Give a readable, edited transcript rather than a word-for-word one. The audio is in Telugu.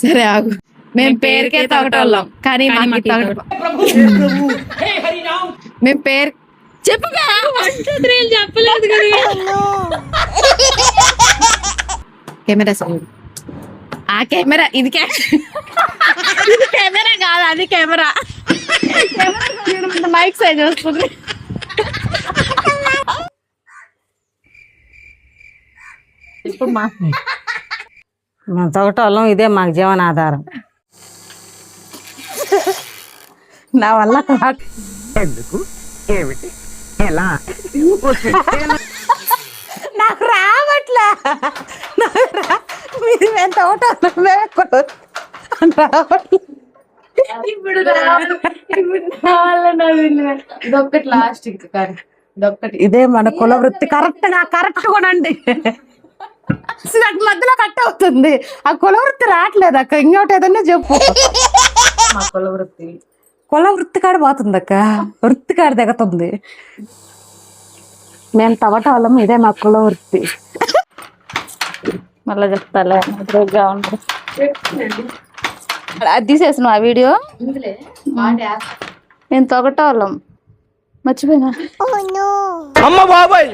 సరే ఆగు. మేము పేరుకే తగటోళ్ళం కానీ మేము పేరు చెప్పగా చెప్పలేదు కదా. కెమెరా సార్ ఆ కెమెరా ఇది కెమెరా కాదు అది కెమెరా మైక్ సైజ్ వస్తుంది. ఇప్పుడు మేము తొగటోళ్ళం, ఇదే మాకు జీవనాధారం. నా వల్ల ఎందుకు ఏమిటి ఎలా నాకు రావట్లే. మీరు మేము తొగటోళ్ళం రావట్లే. ఇప్పుడు ఇదొక్కటి లాస్ట్ కానీ ఇదొక్కటి. ఇదే మన కుల వృత్తి. కరెక్ట్ కొనండి. నాకు మధ్యలో కట్ అవుతుంది. ఆ కుల వృత్తి రావట్లేదు అక్క. ఇంకోటి ఏదన్నా చెప్పు. మా కుల వృత్తి కాడ పోతుంది అక్క. వృత్తి కాడ దిగుతుంది. మేము తవ్వటం ఇదే మా కుల వృత్తి. మళ్ళా చెప్తాలే అది తీసేసిన ఆ వీడియో. మేము తొగటోళ్ళం మర్చిపోయినా. అమ్మ బాబాయ్